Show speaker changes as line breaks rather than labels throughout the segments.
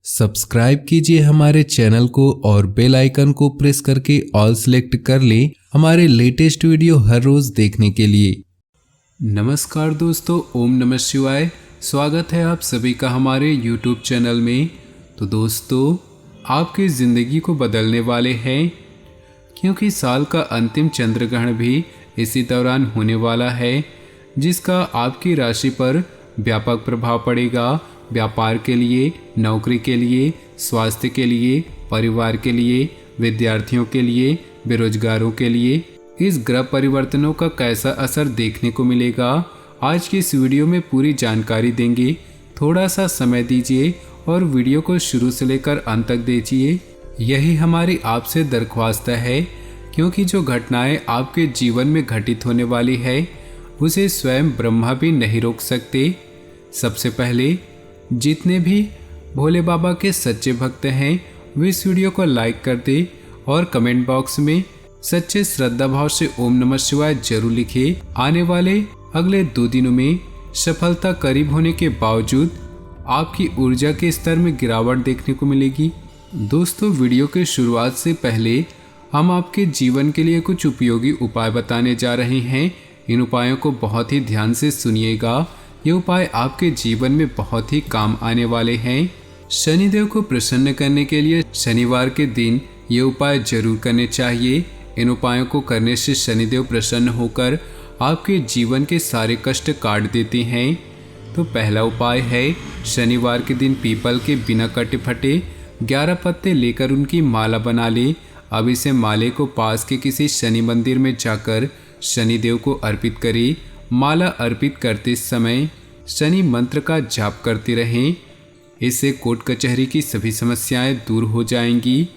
Subscribe कीजिए हमारे channel को और बेल आइकन को प्रेस करके ऑल सेलेक्ट कर लें हमारे लेटेस्ट वीडियो हर रोज देखने के लिए। नमस्कार दोस्तों, ओम नमः शिवाय। स्वागत है आप सभी का हमारे यूट्यूब चैनल में। तो दोस्तों, आपकी ज़िंदगी को बदलने वाले हैं, क्योंकि साल का अंतिम चंद्र ग्रहण भी इसी दौरान होने वाला है, जिसका आपकी राशि पर व्यापक प्रभाव पड़ेगा। व्यापार के लिए, नौकरी के लिए, स्वास्थ्य के लिए, परिवार के लिए, विद्यार्थियों के लिए, बेरोजगारों के लिए इस ग्रह परिवर्तनों का कैसा असर देखने को मिलेगा, आज की इस वीडियो में पूरी जानकारी देंगे। थोड़ा सा समय दीजिए और वीडियो को शुरू से लेकर अंत तक देखिए। यही हमारी आपसे दरख्वास्त है, क्योंकि जो घटनाएं आपके जीवन में घटित होने वाली है उसे स्वयं ब्रह्मा भी नहीं रोक सकते। सबसे पहले जितने भी भोले बाबा के सच्चे भक्त हैं वे इस वीडियो को लाइक कर दें और कमेंट बॉक्स में सच्चे श्रद्धा भाव से ओम नमः शिवाय जरूर लिखें। आने वाले अगले 2 दिनों में सफलता करीब होने के बावजूद आपकी ऊर्जा के स्तर में गिरावट देखने को मिलेगी। दोस्तों, वीडियो के शुरुआत से पहले हम आपके जीवन के लिए कुछ उपयोगी उपाय बताने जा रहे हैं। इन उपायों को बहुत ही ध्यान से सुनिएगा। ये उपाय आपके जीवन में बहुत ही काम आने वाले हैं। शनिदेव को प्रसन्न करने के लिए शनिवार के दिन ये उपाय जरूर करने चाहिए। इन उपायों को करने से शनिदेव प्रसन्न होकर आपके जीवन के सारे कष्ट काट देते हैं। तो पहला उपाय है, शनिवार के दिन पीपल के बिना कटे फटे 11 पत्ते लेकर उनकी माला बना ले। अब इसे माले को पास के किसी शनि मंदिर में जाकर शनिदेव को अर्पित करें। माला अर्पित करते समय शनि मंत्र का जाप करते रहें। इससे कोर्ट कचहरी की सभी समस्याएं दूर हो जाएंगी।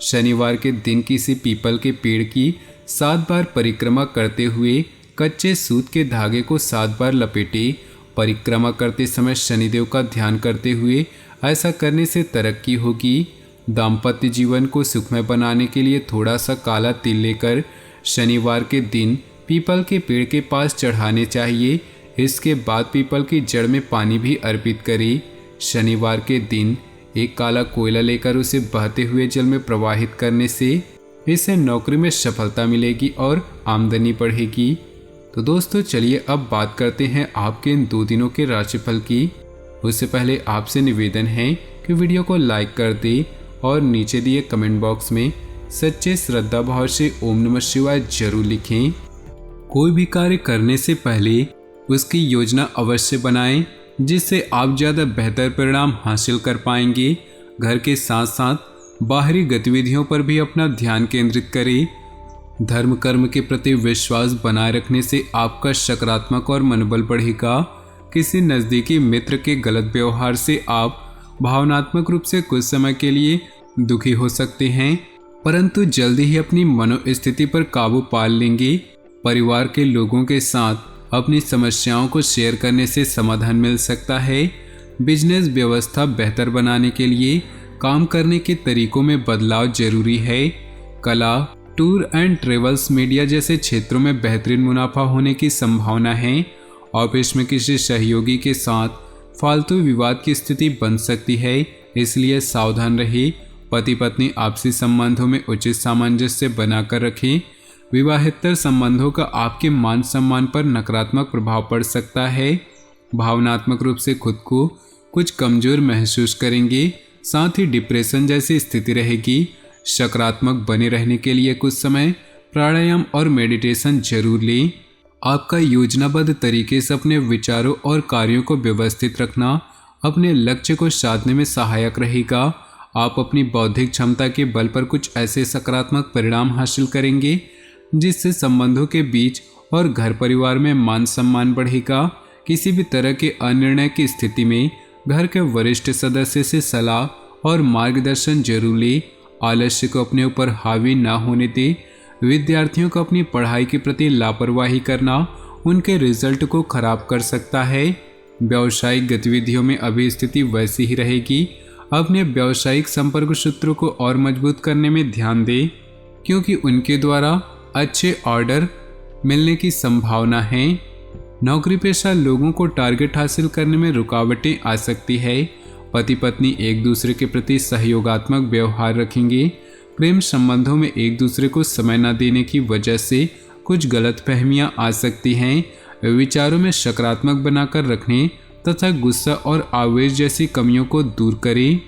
शनिवार के दिन किसी पीपल के पेड़ की 7 बार परिक्रमा करते हुए कच्चे सूत के धागे को 7 बार लपेटे। परिक्रमा करते समय शनिदेव का ध्यान करते हुए ऐसा करने से तरक्की होगी। दाम्पत्य जीवन को सुखमय बनाने के लिए थोड़ा सा काला तिल लेकर शनिवार के दिन पीपल के पेड़ के पास चढ़ाने चाहिए। इसके बाद पीपल की जड़ में पानी भी अर्पित करें। शनिवार के दिन एक काला कोयला लेकर उसे बहते हुए जल में प्रवाहित करने से इसे नौकरी में सफलता मिलेगी और आमदनी बढ़ेगी। तो दोस्तों, चलिए अब बात करते हैं आपके इन 2 दिनों के राशिफल की। उससे पहले आपसे निवेदन है कि वीडियो को लाइक कर दें और नीचे दिए कमेंट बॉक्स में सच्चे श्रद्धा भाव से ओम नमः शिवाय जरूर लिखें। कोई भी कार्य करने से पहले उसकी योजना अवश्य बनाएं, जिससे आप ज़्यादा बेहतर परिणाम हासिल कर पाएंगे। घर के साथ साथ बाहरी गतिविधियों पर भी अपना ध्यान केंद्रित करें। धर्म कर्म के प्रति विश्वास बनाए रखने से आपका सकारात्मक और मनोबल बढ़ेगा। किसी नज़दीकी मित्र के गलत व्यवहार से आप भावनात्मक रूप से कुछ समय के लिए दुखी हो सकते हैं, परंतु जल्दी ही अपनी मनोस्थिति पर काबू पा लेंगे। परिवार के लोगों के साथ अपनी समस्याओं को शेयर करने से समाधान मिल सकता है। बिजनेस व्यवस्था बेहतर बनाने के लिए काम करने के तरीकों में बदलाव जरूरी है। कला, टूर एंड ट्रेवल्स, मीडिया जैसे क्षेत्रों में बेहतरीन मुनाफा होने की संभावना है। ऑफिस में किसी सहयोगी के साथ फालतू विवाद की स्थिति बन सकती है, इसलिए सावधान रहिए। पति पत्नी आपसी संबंधों में उचित सामंजस्य बनाकर रखें। विवाहेतर संबंधों का आपके मान सम्मान पर नकारात्मक प्रभाव पड़ सकता है। भावनात्मक रूप से खुद को कुछ कमजोर महसूस करेंगे, साथ ही डिप्रेशन जैसी स्थिति रहेगी। सकारात्मक बने रहने के लिए कुछ समय प्राणायाम और मेडिटेशन जरूर लें। आपका योजनाबद्ध तरीके से अपने विचारों और कार्यों को व्यवस्थित रखना अपने लक्ष्य को साधने में सहायक रहेगा। आप अपनी बौद्धिक क्षमता के बल पर कुछ ऐसे सकारात्मक परिणाम हासिल करेंगे जिससे संबंधों के बीच और घर परिवार में मान सम्मान बढ़ेगा। किसी भी तरह के अनिर्णय की स्थिति में घर के वरिष्ठ सदस्य से सलाह और मार्गदर्शन जरूर ले। आलस्य को अपने ऊपर हावी ना होने दे। विद्यार्थियों को अपनी पढ़ाई के प्रति लापरवाही करना उनके रिजल्ट को खराब कर सकता है। व्यावसायिक गतिविधियों में अभी स्थिति वैसी ही रहेगी। अपने व्यावसायिक संपर्क सूत्रों को और मजबूत करने में ध्यान दें, क्योंकि उनके द्वारा अच्छे ऑर्डर मिलने की संभावना है। नौकरी पेशा लोगों को टारगेट हासिल करने में रुकावटें आ सकती है। पति पत्नी एक दूसरे के प्रति सहयोगात्मक व्यवहार रखेंगे। प्रेम संबंधों में एक दूसरे को समय न देने की वजह से कुछ गलतफहमियां आ सकती हैं। विचारों में सकारात्मक बनाकर रखने तथा गुस्सा और आवेश जैसी कमियों को दूर करें।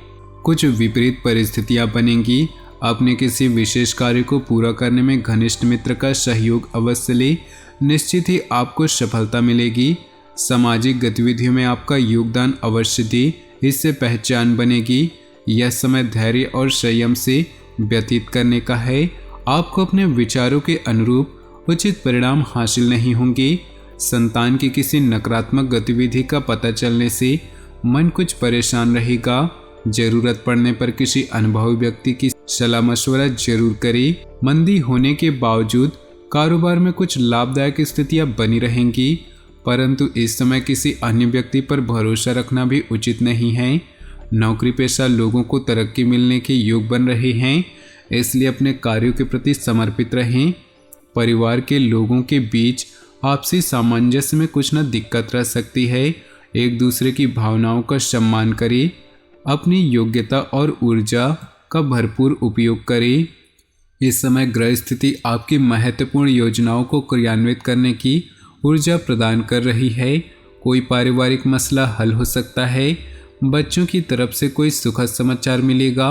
कुछ विपरीत परिस्थितियां बनेंगी। अपने किसी विशेष कार्य को पूरा करने में घनिष्ठ मित्र का सहयोग अवश्य लें। निश्चित ही आपको सफलता मिलेगी। सामाजिक गतिविधियों में आपका योगदान अवश्य दें, इससे पहचान बनेगी। यह समय धैर्य और संयम से व्यतीत करने का है। आपको अपने विचारों के अनुरूप उचित परिणाम हासिल नहीं होंगे। संतान की किसी नकारात्मक गतिविधि का पता चलने से मन कुछ परेशान रहेगा। जरूरत पड़ने पर किसी अनुभवी व्यक्ति की सलाह मशवरा जरूर करें। मंदी होने के बावजूद कारोबार में कुछ लाभदायक स्थितियां बनी रहेंगी, परंतु इस समय किसी अन्य व्यक्ति पर भरोसा रखना भी उचित नहीं है। नौकरी पेशा लोगों को तरक्की मिलने के योग बन रहे हैं, इसलिए अपने कार्यों के प्रति समर्पित रहें। परिवार के लोगों के बीच आपसी सामंजस्य में कुछ न दिक्कत रह सकती है। एक दूसरे की भावनाओं का सम्मान करें। अपनी योग्यता और ऊर्जा का भरपूर उपयोग करें। इस समय ग्रह स्थिति आपकी महत्वपूर्ण योजनाओं को क्रियान्वित करने की ऊर्जा प्रदान कर रही है। कोई पारिवारिक मसला हल हो सकता है। बच्चों की तरफ से कोई सुखद समाचार मिलेगा।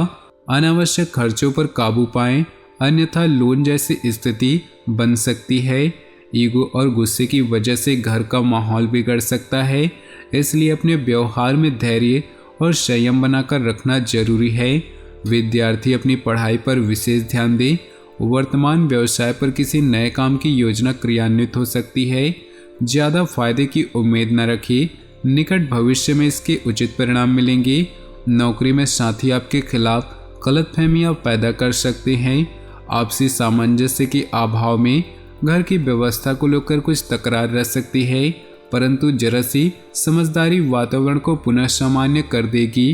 अनावश्यक खर्चों पर काबू पाएं, अन्यथा लोन जैसी स्थिति बन सकती है। ईगो और गुस्से की वजह से घर का माहौल बिगड़ सकता है, इसलिए अपने व्यवहार में धैर्य और संयम बनाकर रखना जरूरी है। विद्यार्थी अपनी पढ़ाई पर विशेष ध्यान दें। वर्तमान व्यवसाय पर किसी नए काम की योजना क्रियान्वित हो सकती है। ज़्यादा फायदे की उम्मीद न रखें, निकट भविष्य में इसके उचित परिणाम मिलेंगे। नौकरी में साथी आपके खिलाफ गलतफहमियां पैदा कर सकते हैं। आपसी सामंजस्य के अभाव में घर की व्यवस्था को लेकर कुछ तकरार रह सकती है, परंतु जरा सी समझदारी वातावरण को पुनः सामान्य कर देगी।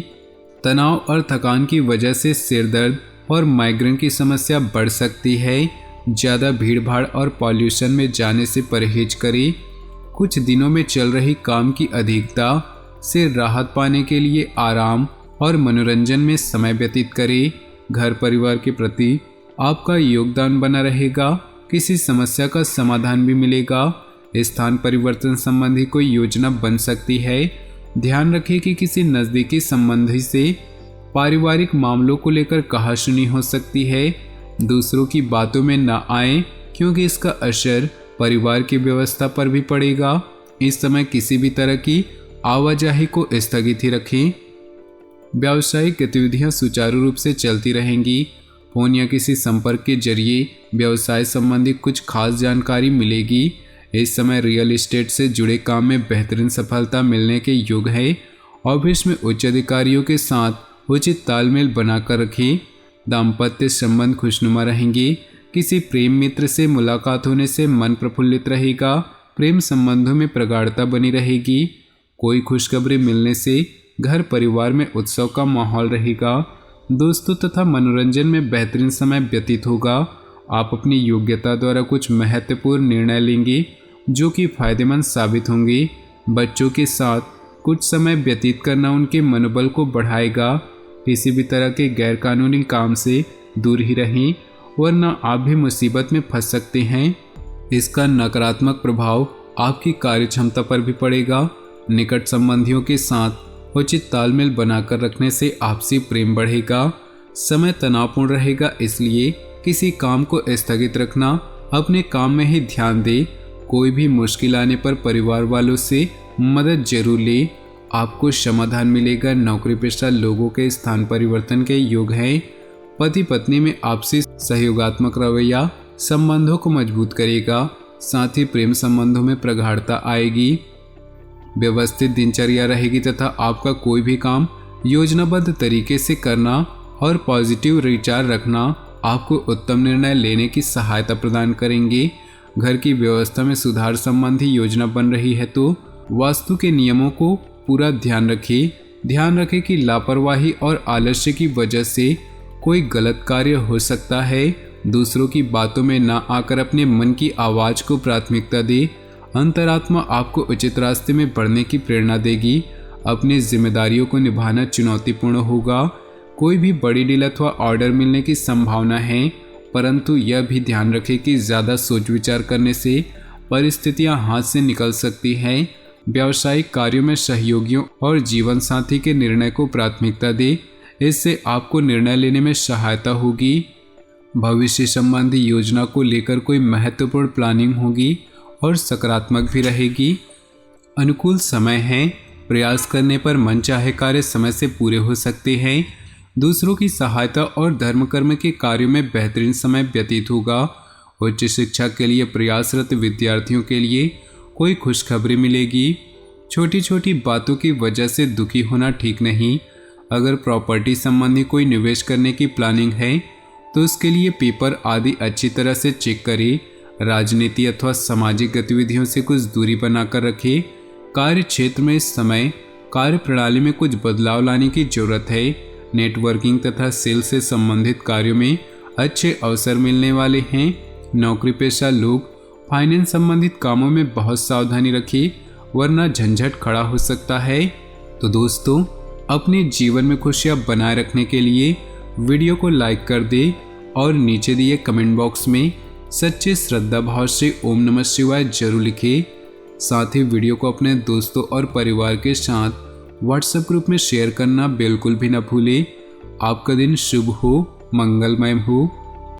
तनाव और थकान की वजह से सिर दर्द और माइग्रेन की समस्या बढ़ सकती है। ज़्यादा भीड़भाड़ और पॉल्यूशन में जाने से परहेज करें। कुछ दिनों में चल रही काम की अधिकता से राहत पाने के लिए आराम और मनोरंजन में समय व्यतीत करें। घर परिवार के प्रति आपका योगदान बना रहेगा। किसी समस्या का समाधान भी मिलेगा। स्थान परिवर्तन संबंधी कोई योजना बन सकती है। ध्यान रखें कि किसी नज़दीकी संबंधी से पारिवारिक मामलों को लेकर कहासुनी हो सकती है। दूसरों की बातों में न आएं, क्योंकि इसका असर परिवार की व्यवस्था पर भी पड़ेगा। इस समय किसी भी तरह की आवाजाही को स्थगित ही रखें। व्यावसायिक गतिविधियां सुचारू रूप से चलती रहेंगी। फोन या किसी संपर्क के जरिए व्यवसाय संबंधी कुछ खास जानकारी मिलेगी। इस समय रियल एस्टेट से जुड़े काम में बेहतरीन सफलता मिलने के योग है। ऑफिस में उच्च अधिकारियों के साथ उचित तालमेल बनाकर रखें। दाम्पत्य संबंध खुशनुमा रहेंगे। किसी प्रेम मित्र से मुलाकात होने से मन प्रफुल्लित रहेगा। प्रेम संबंधों में प्रगाढ़ता बनी रहेगी। कोई खुशखबरी मिलने से घर परिवार में उत्सव का माहौल रहेगा। दोस्तों तथा मनोरंजन में बेहतरीन समय व्यतीत होगा। आप अपनी योग्यता द्वारा कुछ महत्वपूर्ण निर्णय लेंगे जो कि फायदेमंद साबित होंगे। बच्चों के साथ कुछ समय व्यतीत करना उनके मनोबल को बढ़ाएगा। किसी भी तरह के गैरकानूनी काम से दूर ही रहें, वरना आप भी मुसीबत में फंस सकते हैं। इसका नकारात्मक प्रभाव आपकी कार्यक्षमता पर भी पड़ेगा। निकट संबंधियों के साथ उचित तालमेल बनाकर रखने से आपसी प्रेम बढ़ेगा। समय तनावपूर्ण रहेगा, इसलिए किसी काम को स्थगित रखना। अपने काम में ही ध्यान दें। कोई भी मुश्किल आने पर परिवार वालों से मदद जरूर लें, आपको समाधान मिलेगा। नौकरी पेशा लोगों के स्थान परिवर्तन के योग हैं। पति पत्नी में आपसी सहयोगात्मक रवैया संबंधों को मजबूत करेगा। साथ ही प्रेम संबंधों में प्रगाढ़ता आएगी। व्यवस्थित दिनचर्या रहेगी तथा आपका कोई भी काम योजनाबद्ध तरीके से करना और पॉजिटिव विचार रखना आपको उत्तम निर्णय लेने की सहायता प्रदान करेंगे। घर की व्यवस्था में सुधार संबंधी योजना बन रही है तो वास्तु के नियमों को पूरा ध्यान रखें। ध्यान रखें कि लापरवाही और आलस्य की वजह से कोई गलत कार्य हो सकता है। दूसरों की बातों में ना आकर अपने मन की आवाज़ को प्राथमिकता दें। अंतरात्मा आपको उचित रास्ते में बढ़ने की प्रेरणा देगी। अपनी जिम्मेदारियों को निभाना चुनौतीपूर्ण होगा। कोई भी बड़ी डील अथवा ऑर्डर मिलने की संभावना है, परंतु यह भी ध्यान रखें कि ज़्यादा सोच विचार करने से परिस्थितियां हाथ से निकल सकती हैं। व्यावसायिक कार्यों में सहयोगियों और जीवन साथी के निर्णय को प्राथमिकता दें, इससे आपको निर्णय लेने में सहायता होगी। भविष्य संबंधी योजना को लेकर कोई महत्वपूर्ण प्लानिंग होगी और सकारात्मक भी रहेगी। अनुकूल समय है, प्रयास करने पर मनचाहे कार्य समय से पूरे हो सकते हैं। दूसरों की सहायता और धर्म कर्म के कार्यों में बेहतरीन समय व्यतीत होगा। उच्च शिक्षा के लिए प्रयासरत विद्यार्थियों के लिए कोई खुशखबरी मिलेगी। छोटी छोटी बातों की वजह से दुखी होना ठीक नहीं। अगर प्रॉपर्टी संबंधी कोई निवेश करने की प्लानिंग है तो उसके लिए पेपर आदि अच्छी तरह से चेक करें। राजनीति अथवा सामाजिक गतिविधियों से कुछ दूरी बनाकर रखें। कार्य क्षेत्र में इस समय कार्य प्रणाली में कुछ बदलाव लाने की जरूरत है। नेटवर्किंग तथा सेल से संबंधित कार्यों में अच्छे अवसर मिलने वाले हैं। नौकरी पेशा लोग फाइनेंस संबंधित कामों में बहुत सावधानी रखें, वरना झंझट खड़ा हो सकता है। तो दोस्तों, अपने जीवन में खुशियां बनाए रखने के लिए वीडियो को लाइक कर दें और नीचे दिए कमेंट बॉक्स में सच्चे श्रद्धा भाव से ओम नमः शिवाय जरूर लिखें। साथ ही वीडियो को अपने दोस्तों और परिवार के साथ व्हाट्सएप ग्रुप में शेयर करना बिल्कुल भी न भूलें। आपका दिन शुभ हो, मंगलमय हो।